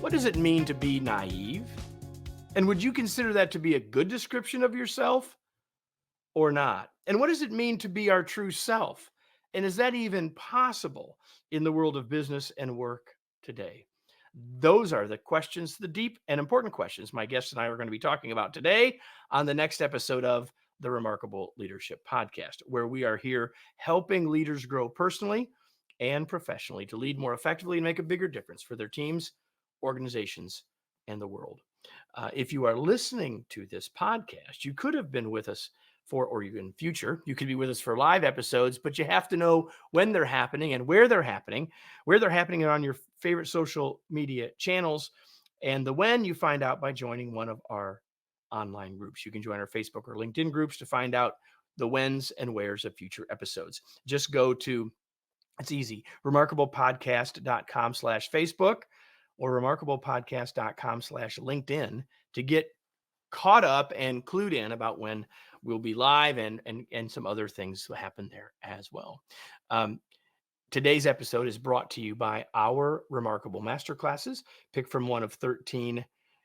What does it mean to be naive? And would you consider that to be a good description of yourself or not? And what does it mean to be our true self? And is that even possible in the world of business and work today? Those are the questions, the deep and important questions my guests and I are going to be talking about today on the next episode of the Remarkable Leadership Podcast, where we are here helping leaders grow personally and professionally to lead more effectively and make a bigger difference for their teams, organizations, and the world. If you are listening to this podcast, you could have been with us or even future, you could be with us for live episodes, but you have to know when they're happening and where they're happening on your favorite social media channels. And the when you find out by joining one of our online groups. You can join our Facebook or LinkedIn groups to find out the whens and wheres of future episodes. Just go to, it's easy, remarkablepodcast.com/Facebook or remarkablepodcast.com/LinkedIn to get caught up and clued in about when we'll be live and some other things will happen there as well. Today's episode is brought to you by our Remarkable Masterclasses, picked from one of 13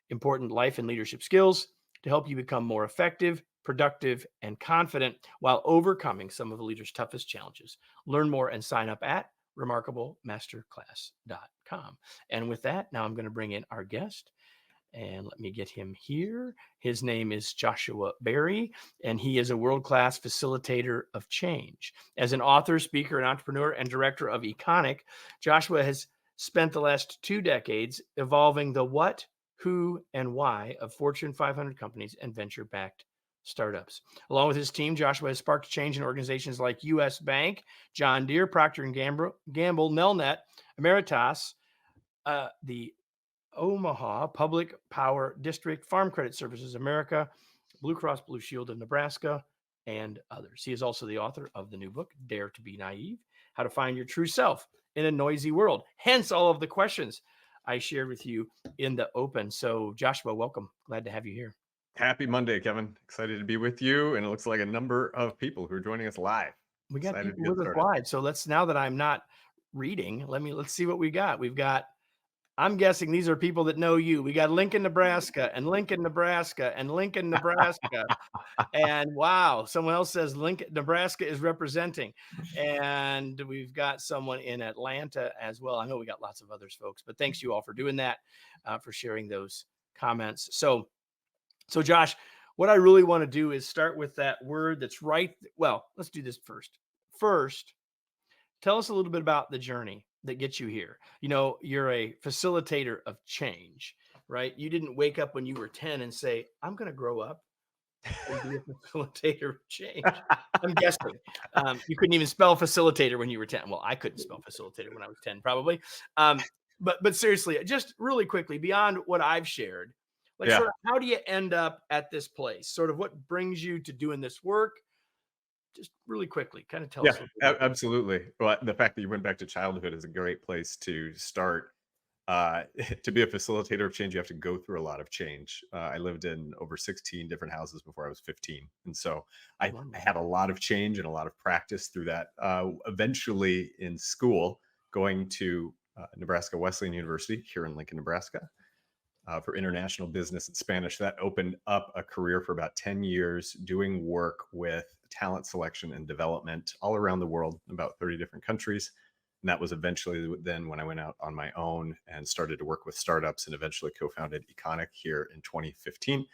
important life and leadership skills to help you become more effective, productive, and confident while overcoming some of a leader's toughest challenges. Learn more and sign up at remarkablemasterclass.com. And with that, now I'm going to bring in our guest. And let me get him here. His name is Joshua Berry, and he is a world-class facilitator of change. As an author, speaker, and entrepreneur, and director of Eikenberry, Joshua has spent the last 2 decades evolving the what, who, and why of Fortune 500 companies and venture-backed startups. Along with his team, Joshua has sparked change in organizations like U.S. Bank, John Deere, Procter & Gamble, Nelnet, Emeritus, the Omaha Public Power District, Farm Credit Services America, Blue Cross Blue Shield of Nebraska, and others. He is also the author of the new book, Dare to be Naive, How to Find Your True Self in a Noisy World. Hence all of the questions I shared with you in the open. So Joshua, welcome. Glad to have you here. Happy Monday, Kevin. Excited to be with you. And it looks like a number of people who are joining us live. We got people with us live. So now that I'm not reading, let's see what we got. We've got, I'm guessing these are people that know you. We got Lincoln, Nebraska, and Lincoln, Nebraska, and Lincoln, Nebraska. And wow, someone else says Lincoln, Nebraska is representing. And we've got someone in Atlanta as well. I know we got lots of others, folks, but thanks you all for doing that, for sharing those comments. So Josh, what I really want to do is start with that word that's right. Well, let's do this first. First, tell us a little bit about the journey that gets you here. You know, you're a facilitator of change, right? You didn't wake up when you were 10 and say, I'm going to grow up and be a facilitator of change. I'm guessing. You couldn't even spell facilitator when you were 10. Well, I couldn't spell facilitator when I was 10, probably. But seriously, just really quickly, beyond what I've shared, sort of how do you end up at this place? Sort of what brings you to doing this work? Just really quickly, kind of tell us. Absolutely. Well, the fact that you went back to childhood is a great place to start. To be a facilitator of change, you have to go through a lot of change. I lived in over 16 different houses before I was 15. And so I had a lot of change and a lot of practice through that. Eventually in school, going to Nebraska Wesleyan University here in Lincoln, Nebraska, for international business and Spanish. That opened up a career for about 10 years doing work with talent selection and development all around the world, about 30 different countries. And that was eventually then when I went out on my own and started to work with startups and eventually co-founded Eikenberry here in 2015.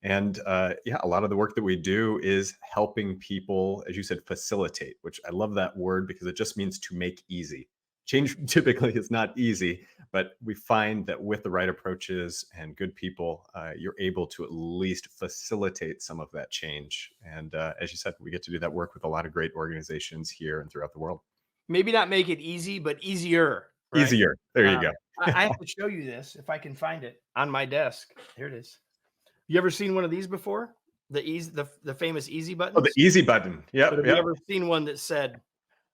And a lot of the work that we do is helping people, as you said, facilitate, which I love that word because it just means to make easy. Change typically is not easy, but we find that with the right approaches and good people, you're able to at least facilitate some of that change. And as you said, we get to do that work with a lot of great organizations here and throughout the world. Maybe not make it easy, but easier. Right? Easier. There you go. I have to show you this if I can find it on my desk. Here it is. You ever seen one of these before? The famous easy button. Oh, the easy button. Yeah. Have you ever seen one that said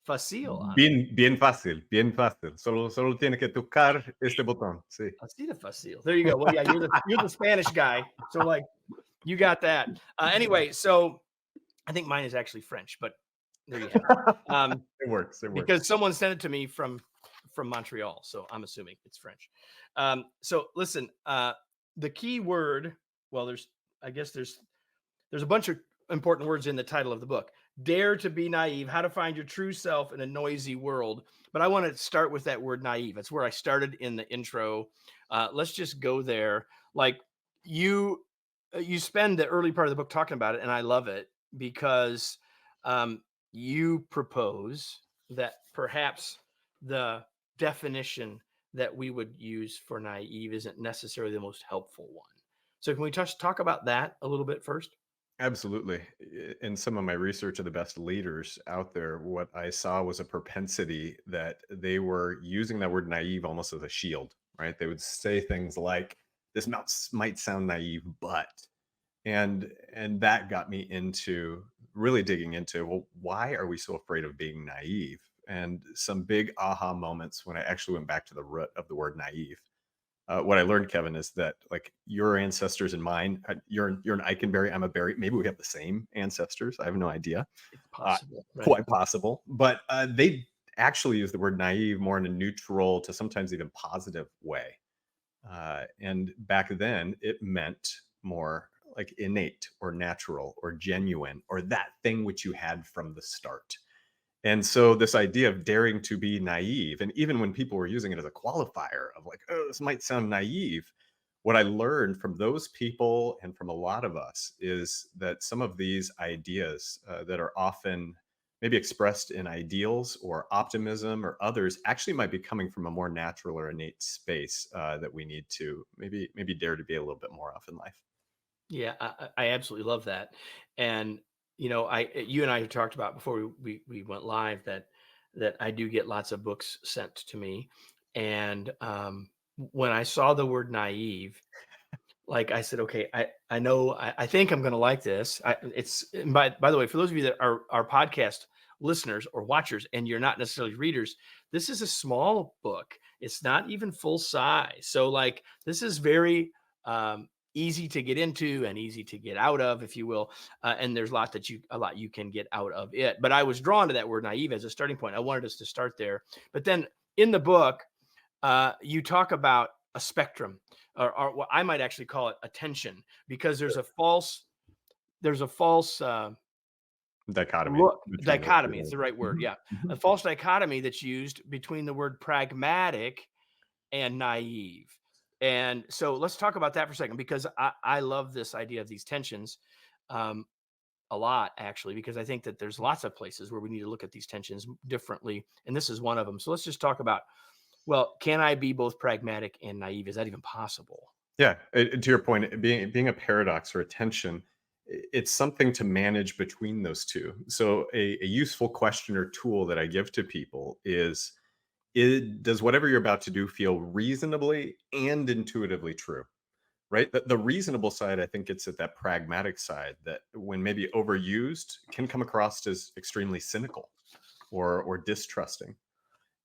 fácil on it? Bien fácil. Solo tiene que tocar este botón. Sí. Así de fácil. There you go. Well, yeah, you're the Spanish guy, so you got that. Anyway, so I think mine is actually French, but there you have it. It works. Because someone sent it to me from from Montreal, so I'm assuming it's French. So listen, the key word, well, I guess there's a bunch of important words in the title of the book. Dare to be naive, how to find your true self in a noisy world. But I want to start with that word naive. That's where I started in the intro. Let's just go there. Like you spend the early part of the book talking about it, and I love it because um, you propose that perhaps the definition that we would use for naive isn't necessarily the most helpful one. So can we talk about that a little bit first? Absolutely. In some of my research of the best leaders out there, what I saw was a propensity that they were using that word naive almost as a shield, right? They would say things like, this might sound naive, but, and that got me into really digging into, well, why are we so afraid of being naive? And some big aha moments when I actually went back to the root of the word naive. What I learned, Kevin, is that like your ancestors and mine, you're an Eikenberry, I'm a berry. Maybe we have the same ancestors. I have no idea. It's Uh, possible, right? Quite possible, but they actually use the word naive more in a neutral to sometimes even positive way. And back then, it meant more like innate or natural or genuine or that thing which you had from the start. And so this idea of daring to be naive, and even when people were using it as a qualifier of like, oh, this might sound naive, what I learned from those people and from a lot of us is that some of these ideas that are often maybe expressed in ideals or optimism or others actually might be coming from a more natural or innate space that we need to maybe dare to be a little bit more of in life. Yeah, I absolutely love that. And you and I have talked about before we went live that I do get lots of books sent to me, and when I saw the word naive, like I said, okay, I know I think I'm going to like this. And by the way, for those of you that are podcast listeners or watchers, and you're not necessarily readers, this is a small book. It's not even full size, so like this is very easy to get into and easy to get out of, if you will. And there's a lot you can get out of it. But I was drawn to that word naive as a starting point. I wanted us to start there. But then in the book, you talk about a spectrum, or what I might actually call it attention, because there's a false Dichotomy look between those dichotomy. It's two. the right word. Mhm, Yeah, a mhm. false dichotomy that's used between the word pragmatic and naive. And so let's talk about that for a second, because I love this idea of these tensions um, a lot, actually, because I think that there's lots of places where we need to look at these tensions differently. And this is one of them. So let's just talk about, well, can I be both pragmatic and naive? Is that even possible? Yeah, to your point, being a paradox or a tension, it's something to manage between those two. So a useful question or tool that I give to people is does whatever you're about to do feel reasonably and intuitively true? Right? The reasonable side, I think it's at that pragmatic side that when maybe overused can come across as extremely cynical or distrusting.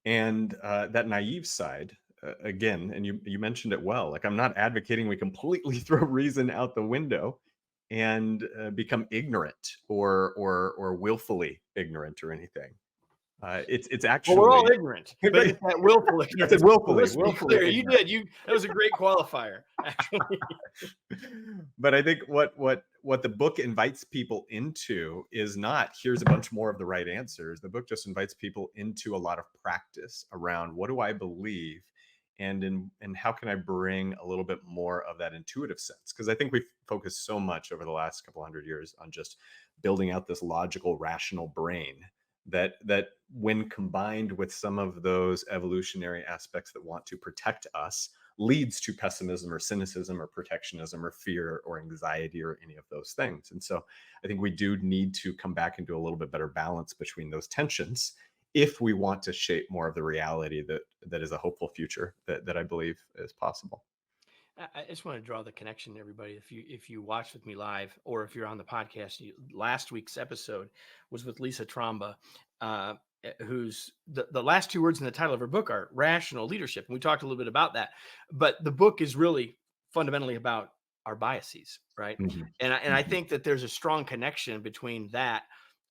And that naive side, again, and you mentioned it well. Like I'm not advocating we completely throw reason out the window and become ignorant or willfully ignorant or anything. It's Well, we're all actually ignorant, but it's that willful I said ignorance. So willfully, let's be willfully clear. You ignorant. did. That was a great qualifier, actually. But I think what the book invites people into is not here's a bunch more of the right answers. The book just invites people into a lot of practice around what do I believe and how can I bring a little bit more of that intuitive sense? Because I think we've focused so much over the last couple hundred years on just building out this logical, rational brain that when combined with some of those evolutionary aspects that want to protect us leads to pessimism or cynicism or protectionism or fear or anxiety or any of those things. And so I think we do need to come back into a little bit better balance between those tensions if we want to shape more of the reality that is a hopeful future that I believe is possible. I just want to draw the connection, everybody. If you watch with me live, or if you're on the podcast, last week's episode was with Lisa Tromba, who's the last two words in the title of her book are rational leadership, and we talked a little bit about that. But the book is really fundamentally about our biases, right? Mhm. And I Mhm. think that there's a strong connection between that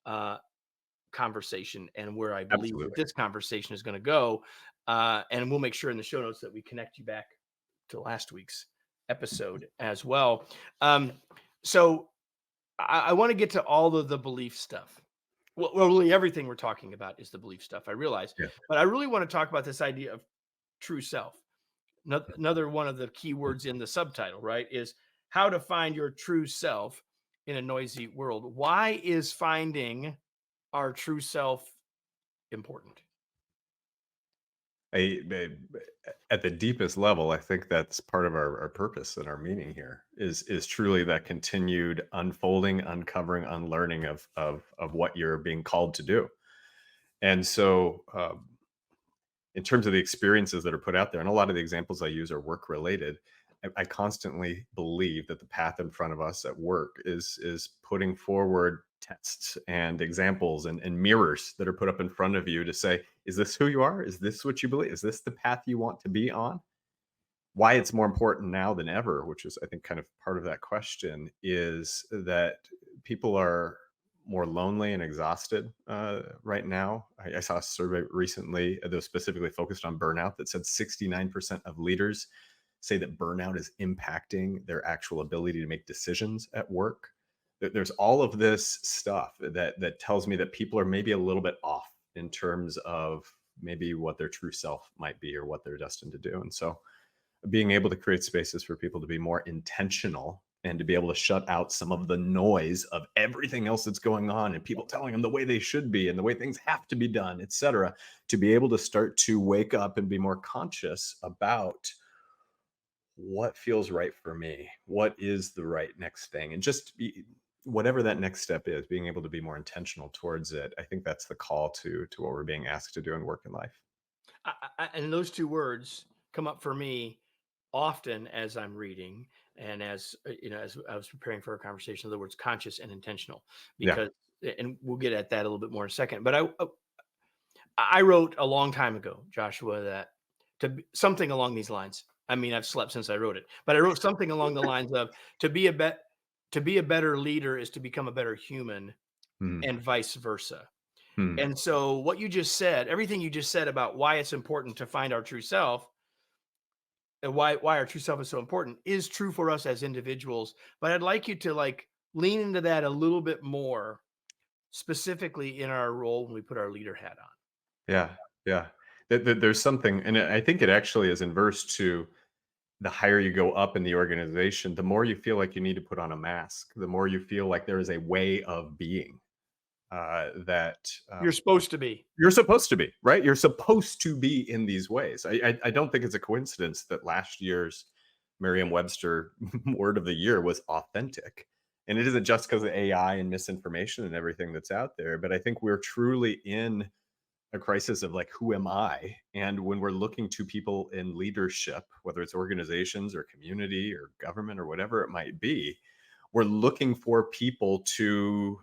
uh, conversation and where I believe that Absolutely. this conversation is going to go. And we'll make sure in the show notes that we connect you back to last week's episode as well. Um, so I want to get to all of the belief stuff. Well, really, everything we're talking about is the belief stuff, I realize. Yeah. But I really want to talk about this idea of true self. Another one of the key words in the subtitle, right, is how to find your true self in a noisy world. Why is finding our true self important? At the deepest level, I think that's part of our purpose and our meaning here is truly that continued unfolding, uncovering, unlearning of what you're being called to do. And so, in terms of the experiences that are put out there, and a lot of the examples I use are work related. I constantly believe that the path in front of us at work is putting forward tests and examples and mirrors that are put up in front of you to say, is this who you are? Is this what you believe? Is this the path you want to be on? Why it's more important now than ever, which is I think kind of part of that question, is that people are more lonely and exhausted right now. I saw a survey recently that was specifically focused on burnout that said 69% of leaders say that burnout is impacting their actual ability to make decisions at work. There's all of this stuff that tells me that people are maybe a little bit off in terms of maybe what their true self might be or what they're destined to do. And so being able to create spaces for people to be more intentional and to be able to shut out some of the noise of everything else that's going on and people telling them the way they should be and the way things have to be done, etc., to be able to start to wake up and be more conscious about what feels right for me, what is the right next thing, and just whatever that next step is, being able to be more intentional towards it. I think that's the call to what we're being asked to do in work and life. And those two words come up for me often as I'm reading and as I was preparing for our conversation. In other words, conscious and intentional, Yeah. because, and we'll get at that a little bit more in a second. But I wrote a long time ago, Joshua, that something along these lines. I mean, I've slept since I wrote it, but I wrote something along the lines of to be a bet to be a better leader is to become a better human, Mhm. and vice versa. Mhm. And so what you just said, everything you just said about why it's important to find our true self and why our true self is so important is true for us as individuals. But I'd like you to like lean into that a little bit more, specifically in our role when we put our leader hat on. Yeah, yeah. There's something, and I think it actually is inverse to the higher you go up in the organization, the more you feel like you need to put on a mask, the more you feel like there is a way of being that You're supposed to be. you're supposed to be, right? You're supposed to be in these ways. I don't think it's a coincidence that last year's Merriam-Webster word of the year was authentic. And it isn't just because of AI and misinformation and everything that's out there, but I think we're truly in a crisis of like, who am I? And when we're looking to people in leadership, whether it's organizations or community or government or whatever it might be, we're looking for people to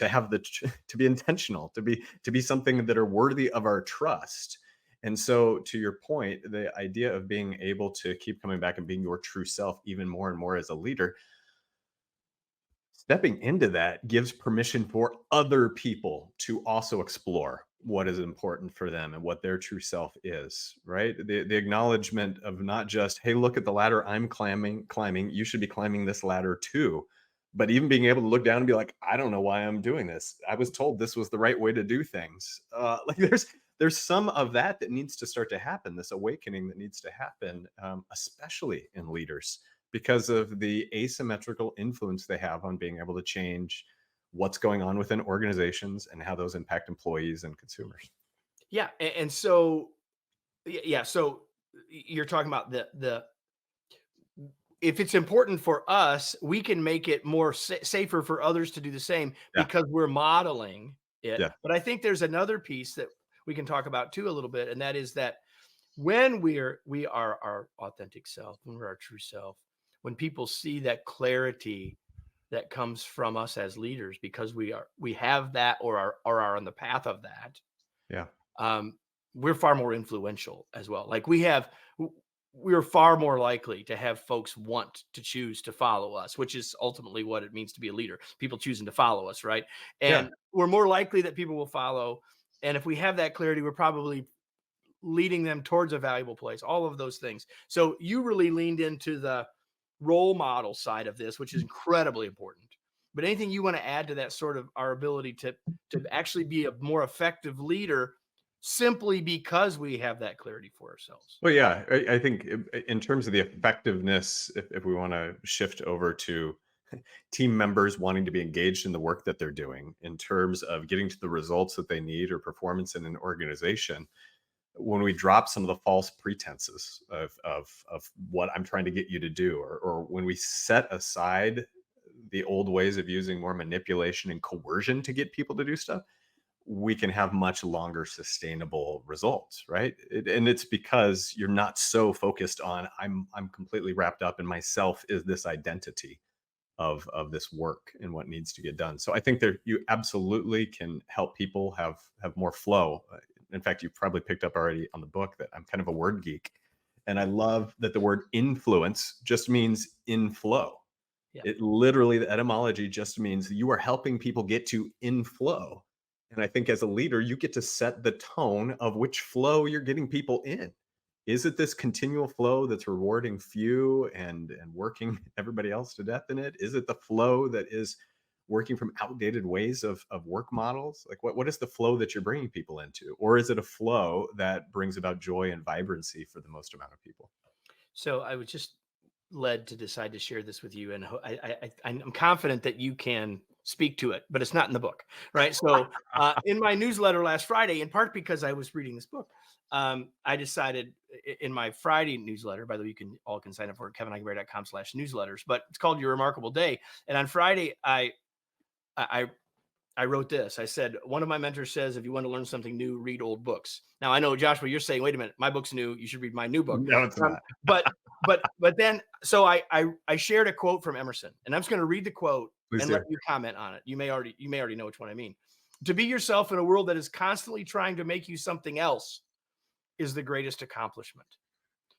have to be intentional, to be something that are worthy of our trust. And so, to your point, the idea of being able to keep coming back and being your true self even more and more as a leader, stepping into that gives permission for other people to also explore what is important for them and what their true self is, right? The acknowledgement of not just, hey, look at the ladder I'm climbing, you should be climbing this ladder too. But even being able to look down and be like, I don't know why I'm doing this. I was told this was the right way to do things. Like there's some of that needs to start to happen. This awakening that needs to happen, especially in leaders, because of the asymmetrical influence they have on being able to change what's going on within organizations and how those impact employees and consumers. Yeah, and so yeah, so you're talking about the if it's important for us, we can make it more safer for others to do the same Yeah. because we're modeling it. Yeah. But I think there's another piece that we can talk about too a little bit, and that is that when we are our authentic self, when we're our true self, when people see that clarity that comes from us as leaders because we have that or are on the path of that, Yeah. um, we're far more influential as well. Like we're far more likely to have folks want to choose to follow us, which is ultimately what it means to be a leader. People choosing to follow us, right? Yeah. And we're more likely that people will follow. And if we have that clarity, we're probably leading them towards a valuable place, all of those things. So you really leaned into the role model side of this, which is incredibly important. But anything you want to add to that, sort of our ability to actually be a more effective leader simply because we have that clarity for ourselves? Well, yeah, I think in terms of the effectiveness, if we want to shift over to team members wanting to be engaged in the work that they're doing, in terms of getting to the results that they need or performance in an organization, when we drop some of the false pretenses of what I'm trying to get you to do, or when we set aside the old ways of using more manipulation and coercion to get people to do stuff, we can have much longer sustainable results, right? And it's because you're not so focused on I'm completely wrapped up in myself is this identity of this work and what needs to get done. So I think that you absolutely can help people have more flow. In fact, you've probably picked up already on the book that I'm kind of a word geek, and I love that the word influence just means in flow. Yeah. It literally, the etymology just means you are helping people get to in flow. And I think as a leader, you get to set the tone of which flow you're getting people in. Is it this continual flow that's rewarding few and working everybody else to death in it? Is it the flow that is working from outdated ways of work models? Like what is the flow that you're bringing people into? Or is it a flow that brings about joy and vibrancy for the most amount of people? So I was just led to decide to share this with you, and I'm confident that you can speak to it, but it's not in the book, right? So in my newsletter last Friday, in part because I was reading this book, I decided in my Friday newsletter. By the way, you can all can sign up for it, kevineikenberry.com/newsletters, but it's called Your Remarkable Day. And on Friday, I I wrote this. I said, one of my mentors says, if you want to learn something new, read old books. Now I know, Joshua, you're saying, wait a minute, my book's new. You should read my new book. No, it's Um, not. but then, so I shared a quote from Emerson, and I'm just going to read the quote Please and let do. you comment on it. You may already know which one I mean. To be yourself in a world that is constantly trying to make you something else is the greatest accomplishment.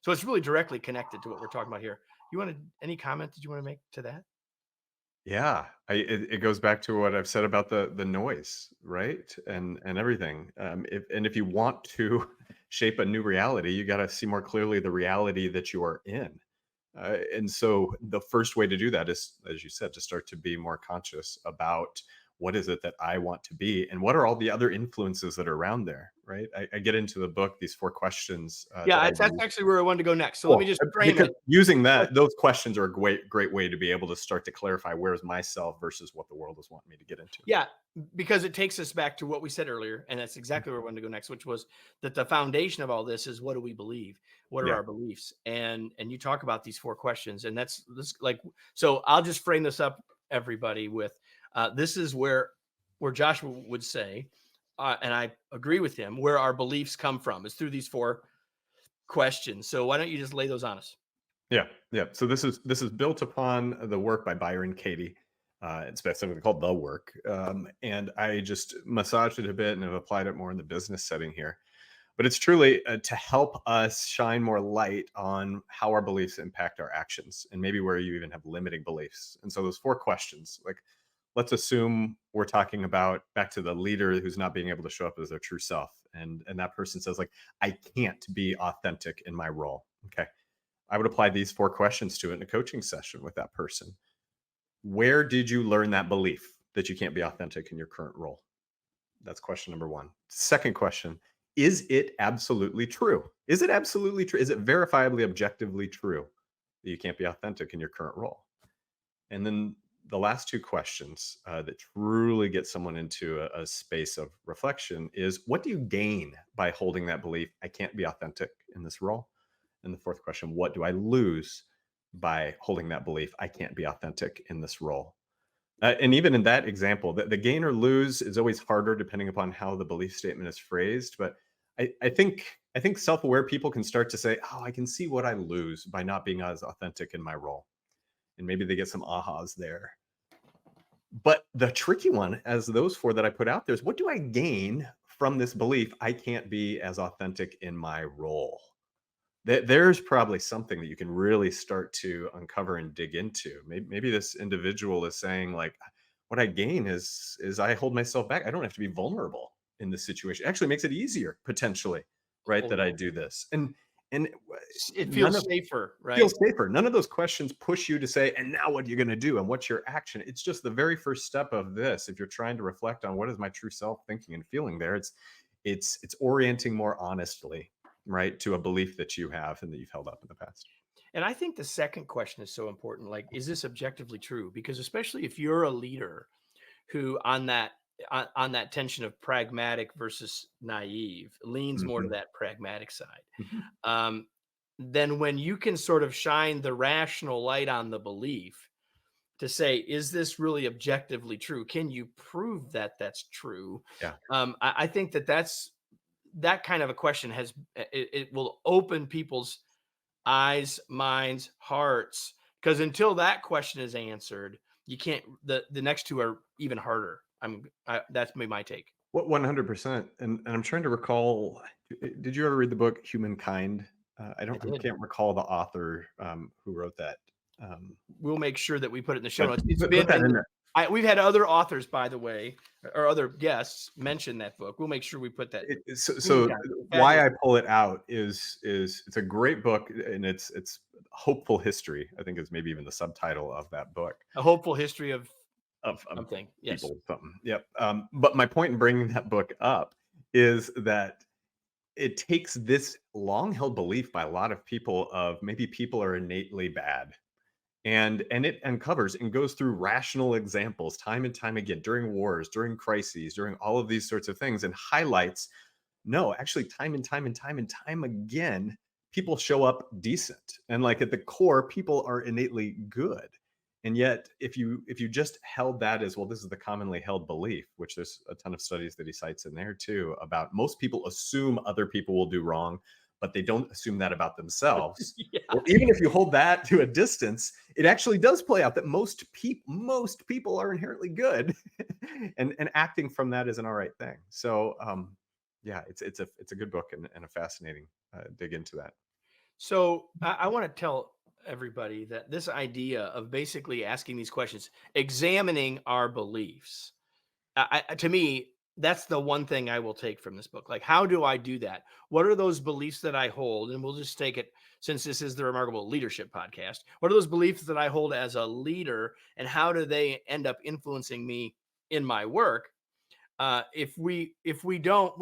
So it's really directly connected to what we're talking about here. You wanted any comment that you want to make to that? Yeah, it goes back to what I've said about the noise, right? And everything. If you want to shape a new reality, you got to see more clearly the reality that you are in. And so the first way to do that is, as you said, to start to be more conscious about what is it that I want to be, and what are all the other influences that are around there, right? I get into the book these 4 questions that Yeah, I that's use. actually where I wanted to go next. So let me Cool. just frame Because it. using that, those questions are a great way to be able to start to clarify where's myself versus what the world is wanting me to get into. Yeah, because it takes us back to what we said earlier, and that's exactly where I wanted to go next, which was that the foundation of all this is, what do we believe? What are Yeah. our beliefs? And you talk about these 4 questions, and that's this, like, so I'll just frame this up, everybody, with this is where Joshua would say, and I agree with him, where our beliefs come from is through these 4 questions. So why don't you just lay those on us? Yeah, yeah. So this is built upon the work by Byron Katie. It's specifically called The Work, and I just massaged it a bit and have applied it more in the business setting here. But it's truly to help us shine more light on how our beliefs impact our actions, and maybe where you even have limiting beliefs. And so those 4 questions, like, let's assume we're talking about back to the leader who's not being able to show up as their true self, and that person says, like, I can't be authentic in my role. Okay, I would apply these 4 questions to it in a coaching session with that person. Where did you learn that belief that you can't be authentic in your current role? That's question number one. Second question, is it absolutely true? Is it absolutely true? Is it verifiably, objectively true that you can't be authentic in your current role? And then the last 2 questions that truly get someone into a space of reflection is, what do you gain by holding that belief, I can't be authentic in this role? And the fourth question, what do I lose by holding that belief, I can't be authentic in this role? And even in that example, the gain or lose is always harder depending upon how the belief statement is phrased. But I think self-aware people can start to say, "Oh, I can see what I lose by not being as authentic in my role," and maybe they get some ahas there. But the tricky one, as those 4 that I put out there, is, what do I gain from this belief I can't be as authentic in my role? There's probably something that you can really start to uncover and dig into. Maybe this individual is saying, like, what I gain is I hold myself back. I don't have to be vulnerable in this situation. It actually makes it easier potentially right, Hold that I on. do this? And It none feels of safer, feels right? safer. None of those questions push you to say, and now what are you going to do? And what's your action? It's just the very first step of this. If you're trying to reflect on what is my true self thinking and feeling there, it's orienting more honestly, right, to a belief that you have and that you've held up in the past. And I think the second question is so important. Like, is this objectively true? Because especially if you're a leader who on that tension of pragmatic versus naive leans more to Mhm. that pragmatic side. Mhm. Um, then when you can sort of shine the rational light on the belief to say, is this really objectively true? Can you prove that that's true? Yeah. I think that that kind of a question it will open people's eyes, minds, hearts. Because until that question is answered, you can't. The next two are even harder. That's my take. What 100%. And I'm trying to recall, did you ever read the book Humankind? I I did. can't recall the author who wrote that. Um, We'll make sure that we put it in the show but notes. It's put been that in in the. there. We've had other authors, by the way, or other guests mention that book. We'll make sure we put that. So Humankind, why fabulous. I pull it out is it's a great book, and it's hopeful history. I think is maybe even the subtitle of that book. A hopeful history of Of something. Yes. people something. Yep. But my point in bringing that book up is that it takes this long held belief by a lot of people of maybe people are innately bad, and it uncovers and goes through rational examples time and time again during wars, during crises, during all of these sorts of things, and highlights no, actually, time and time again, people show up decent, and like at the core, people are innately good. And yet, if you just held that as well, this is the commonly held belief, which there's a ton of studies that he cites in there too about most people assume other people will do wrong, but they don't assume that about themselves. Yeah. Well, even if you hold that to a distance, it actually does play out that most people are inherently good, and acting from that is an all right thing. So yeah, it's a good book and a fascinating dig into that. So I want to tell everybody that this idea of basically asking these questions, examining our beliefs, to me, that's the one thing I will take from this book. Like, how do I do that? What are those beliefs that I hold? And we'll just take it since this is the Remarkable Leadership podcast. What are those beliefs that I hold as a leader, and how do they end up influencing me in my work? If we don't,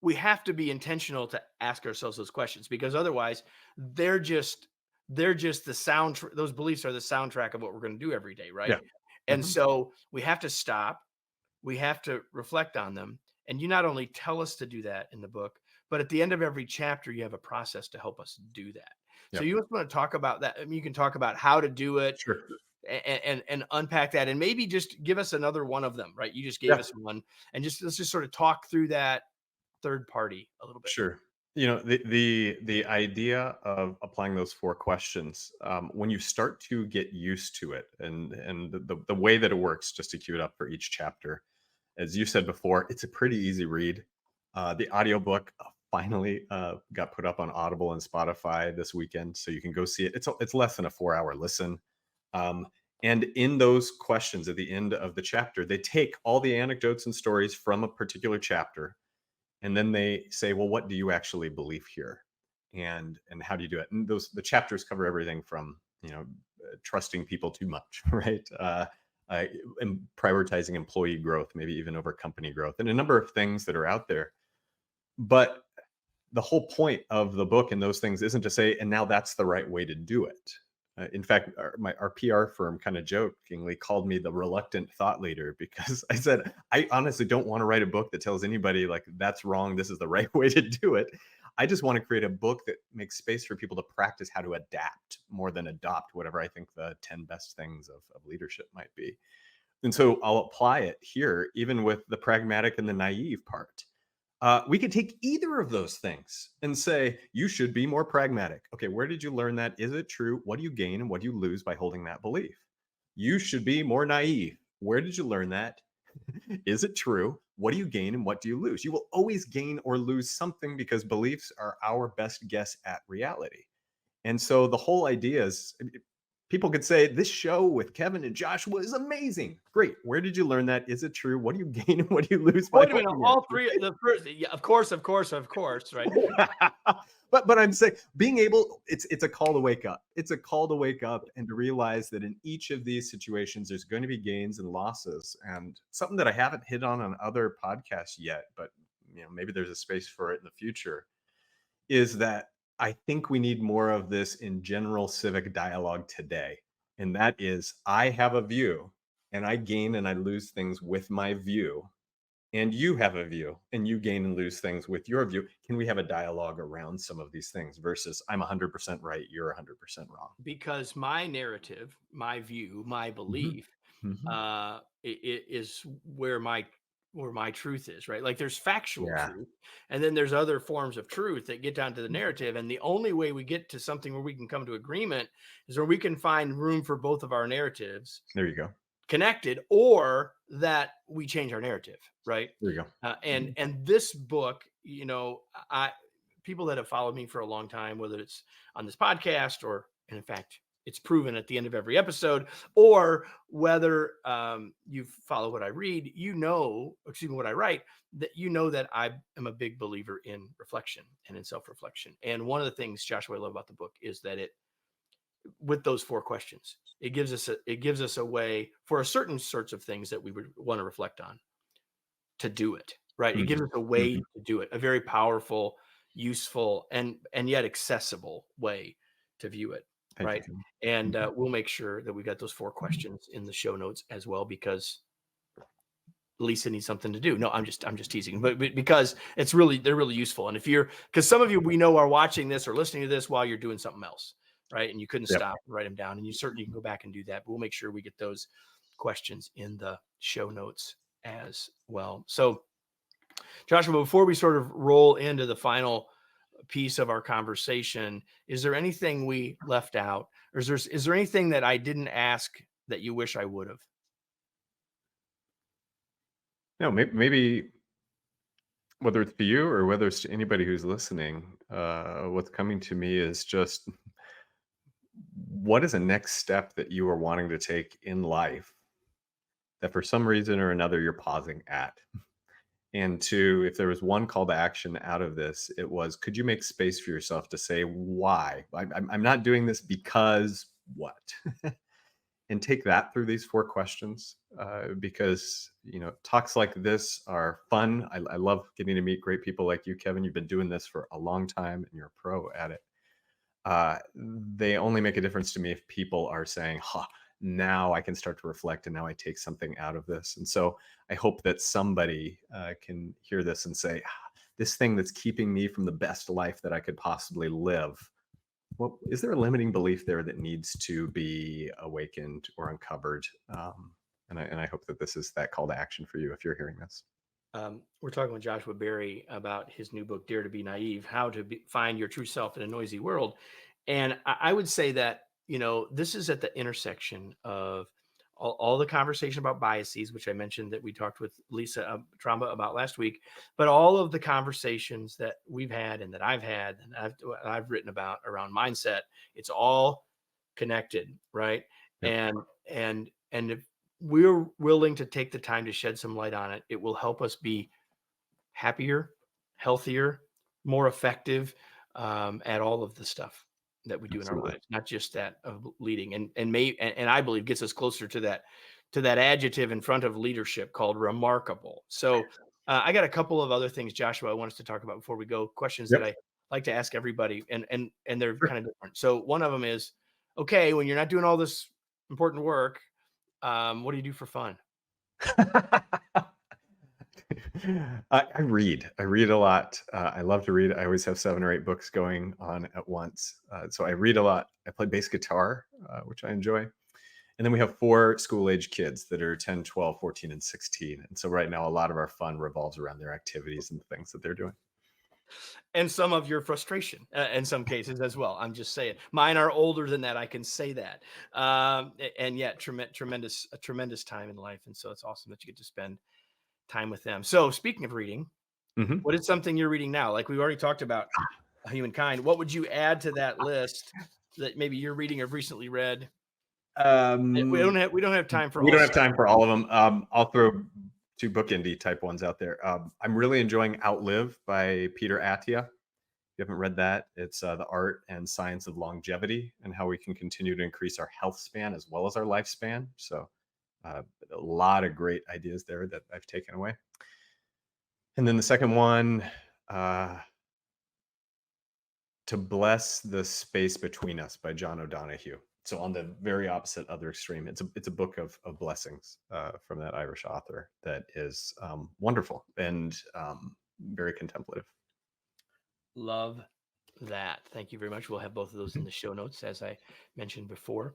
we have to be intentional to ask ourselves those questions because otherwise they're just the sound those beliefs are the soundtrack of what we're going to do every day, right? Yeah. And Mhm. so we have to stop, we have to reflect on them, and you not only tell us to do that in the book, but at the end of every chapter you have a process to help us do that. So Yep. you just want to talk about that. I mean, you can talk about how to do it, Sure. and unpack that, and maybe just give us another one of them, right? You just gave Yeah. us one, and just let's just sort of talk through that third party a little bit. Sure. The idea of applying those four questions, when you start to get used to it, and the way that it works, just to cue it up for each chapter, as you said before, it's a pretty easy read. The audiobook finally got put up on Audible and Spotify this weekend, so you can go see it. It's less than a 4 hour listen. Um, and in those questions at the end of the chapter, they take all the anecdotes and stories from a particular chapter, and then they say, well, what do you actually believe here, and how do you do it? And the chapters cover everything from trusting people too much, right, uh, and prioritizing employee growth, maybe even over company growth, and a number of things that are out there. But the whole point of the book and those things isn't to say, and now that's the right way to do it. In fact, our PR firm kind of jokingly called me the reluctant thought leader because I said, I honestly don't want to write a book that tells anybody like that's wrong, this is the right way to do it. I just want to create a book that makes space for people to practice how to adapt more than adopt whatever I think the 10 best things of leadership might be. And so I'll apply it here, even with the pragmatic and the naive part. We could take either of those things and say, you should be more pragmatic. Okay, where did you learn that? Is it true? What do you gain and what do you lose by holding that belief? You should be more naive. Where did you learn that? Is it true? What do you gain and what do you lose? You will always gain or lose something because beliefs are our best guess at reality. And so the whole idea is people could say, "This show with Kevin and Joshua is amazing." Great. Where did you learn that? Is it true? What do you gain and what do you lose by Wait a minute, holding all it? three the first yeah, of course, right? But I'm saying being able, it's a call to wake up. It's a call to wake up and to realize that in each of these situations there's going to be gains and losses. And something that I haven't hit on other podcasts yet, but maybe there's a space for it in the future, is that I think we need more of this in general civic dialogue today. And that is, I have a view and I gain and I lose things with my view, and you have a view and you gain and lose things with your view. Can we have a dialogue around some of these things versus I'm 100% right, you're 100% wrong? Because my narrative, my view, my Mhm. belief, Mhm. is where my truth is, right? Like there's factual Yeah, truth, and then there's other forms of truth that get down to the narrative. And the only way we get to something where we can come to agreement is where we can find room for both of our narratives there you go. connected, or that we change our narrative, right? There you go. And this book, I people that have followed me for a long time, whether it's on this podcast or, and in fact, it's proven at the end of every episode, or whether you follow what I read, excuse me, what I write, that that I am a big believer in reflection and in self-reflection. And one of the things, Joshua, I love about the book is that with those four questions, it gives us a way for a certain sorts of things that we would want to reflect on to do it, right? It gives Mhm. us a way Mhm. to do it, a very powerful, useful, and yet accessible way to view it, Thank you, right? Kim. And Mhm. we'll make sure that we got those four questions in the show notes as well, because Lisa needs something to do. No, I'm just teasing, but because they're really useful. And because some of you we know are watching this or listening to this while you're doing something else, right? And you couldn't Yep. stop and write them down, and you certainly can go back and do that. But we'll make sure we get those questions in the show notes as well. So, Joshua, before we sort of roll into the final piece of our conversation, is there anything we left out, or is there anything that I didn't ask that you wish I would have? No, maybe whether it's to you or whether it's to anybody who's listening, what's coming to me is just what is the next step that you are wanting to take in life that for some reason or another you're pausing at? And two, if there was one call to action out of this, it was, could you make space for yourself to say why? I'm not doing this because what? And take that through these four questions, because talks like this are fun. I love getting to meet great people like you, Kevin. You've been doing this for a long time and you're a pro at it. They only make a difference to me if people are saying, huh, now I can start to reflect and now I take something out of this. And so I hope that somebody can hear this and say, this thing that's keeping me from the best life that I could possibly live, well, is there a limiting belief there that needs to be awakened or uncovered? And I hope that this is that call to action for you if you're hearing this. We're talking with Joshua Berry about his new book, Dare to Be Naive: How to Find Your True Self in a Noisy World. And I would say that, this is at the intersection of all the conversation about biases, which I mentioned that we talked with Lisa Tromba about last week, but all of the conversations that we've had and that I've had and I've written about around mindset, it's all connected, right? Yep. And if we're willing to take the time to shed some light on it, it will help us be happier, healthier, more effective at all of the stuff that we do in our Absolutely. lives, not just that of leading. And I believe gets us closer to that adjective in front of leadership called remarkable. So I got a couple of other things, Joshua, I want us to talk about before we go. Questions that Yep. I like to ask everybody, and they're Sure. kind of different. So one of them is, okay, when you're not doing all this important work, what do you do for fun? I read. I read a lot. I love to read. I always have 7 or 8 books going on at once. So I read a lot. I play bass guitar, which I enjoy. And then we have 4 school age kids that are 10, 12, 14, and 16. And so right now, a lot of our fun revolves around their activities and the things that they're doing. And some of your frustration in some cases as well. I'm just saying, mine are older than that. I can say that. And yet, a tremendous time in life. And so it's awesome that you get to spend time with them. So, speaking of reading, Mhm. what is something you're reading now? Like we've already talked about humankind. What would you add to that list that maybe you're reading or have recently read? We don't have time for We all don't have 7. time for all of them. I'll throw 2 book indie type ones out there. I'm really enjoying Outlive by Peter Attia. If you haven't read that, it's the art and science of longevity and how we can continue to increase our health span as well as our lifespan. So, a lot of great ideas there that I've taken away. And then the second one, uh, To Bless the Space Between Us by John O'Donohue. So on the very opposite other extreme, it's a book of blessings from that Irish author that is wonderful and very contemplative. Love that. Thank you very much. We'll have both of those in Mhm. the show notes, as I mentioned before.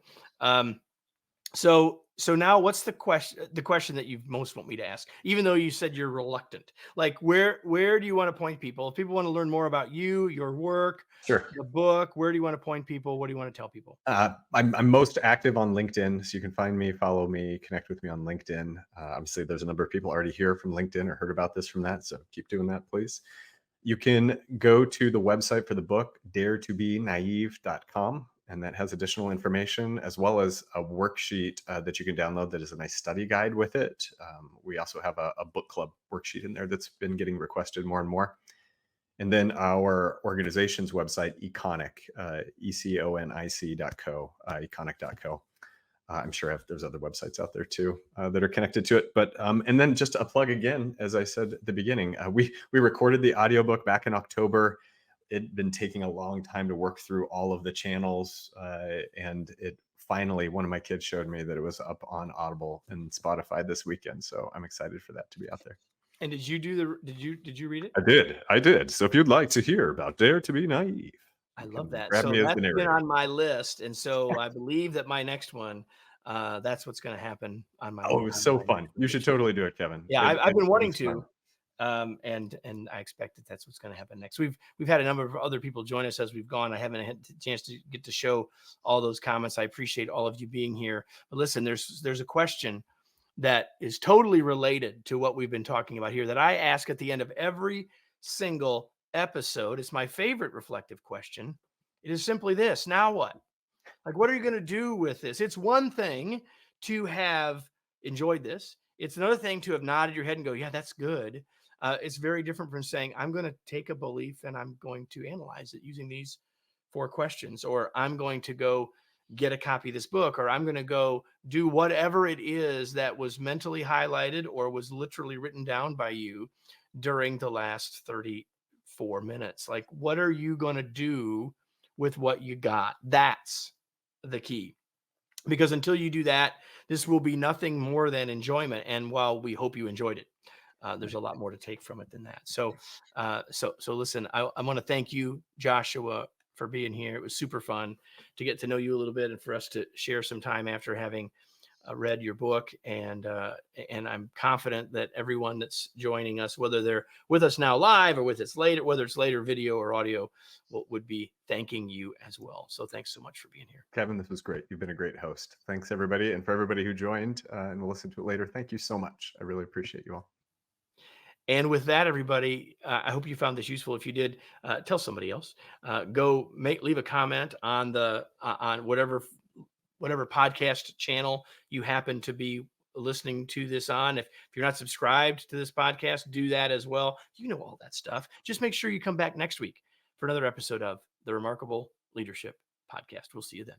So now what's the question that you most want me to ask, even though you said you're reluctant? Like, where do you want to point people? If people want to learn more about you, your work, Sure. the book, where do you want to point people? What do you want to tell people? I'm most active on LinkedIn, so you can find me, follow me, connect with me on LinkedIn. Obviously, there's a number of people already here from LinkedIn or heard about this from that, so keep doing that, please. You can go to the website for the book, daretobenaive.com, and that has additional information as well as a worksheet that you can download that is a nice study guide with it. We also have a book club worksheet in there that's been getting requested more and more. And then our organization's website, Econic, econic.co, econic.co. I'm sure there's other websites out there too that are connected to it. But and then just a plug again, as I said at the beginning, we recorded the audiobook back in October. It'd been taking a long time to work through all of the channels, and it finally one of my kids showed me that it was up on Audible and Spotify this weekend. So I'm excited for that to be out there. And did you read it? I did. So if you'd like to hear about Dare to Be Naive, I you love can that. grab So me as the that's been narrator. on my list, and so I believe that my next one, that's what's going to happen on Oh, it was so my fun. next You read. should So totally do it, Kevin. yeah, I've It been wanting was fun. to, and I expect that that's what's going to happen next. We've had a number of other people join us as we've gone. I haven't had the chance to get to show all those comments. I appreciate all of you being here. But listen, there's a question that is totally related to what we've been talking about here that I ask at the end of every single episode. It's my favorite reflective question. It is simply this: now what? Like, what are you going to do with this? It's one thing to have enjoyed this. It's another thing to have nodded your head and go, yeah, that's good. It's very different from saying, I'm going to take a belief and I'm going to analyze it using these 4 questions, or I'm going to go get a copy of this book, or I'm going to go do whatever it is that was mentally highlighted or was literally written down by you during the last 34 minutes. Like, what are you going to do with what you got? That's the key, because until you do that, this will be nothing more than enjoyment. And while we hope you enjoyed it, there's a lot more to take from it than that. So listen, I want to thank you, Joshua, for being here. It was super fun to get to know you a little bit and for us to share some time after having read your book, and I'm confident that everyone that's joining us, whether they're with us now live or with us later, whether it's later video or audio, would be thanking you as well. So thanks so much for being here, Kevin, this was great. You've been a great host. Thanks, everybody. And for everybody who joined and will listen to it later, thank you so much. I really appreciate you all. and with that, everybody, I hope you found this useful. If you did, tell somebody else. Leave a comment on the on whatever podcast channel you happen to be listening to this on. If you're not subscribed to this podcast, do that as well. You know all that stuff. Just make sure you come back next week for another episode of the Remarkable Leadership Podcast. We'll see you then.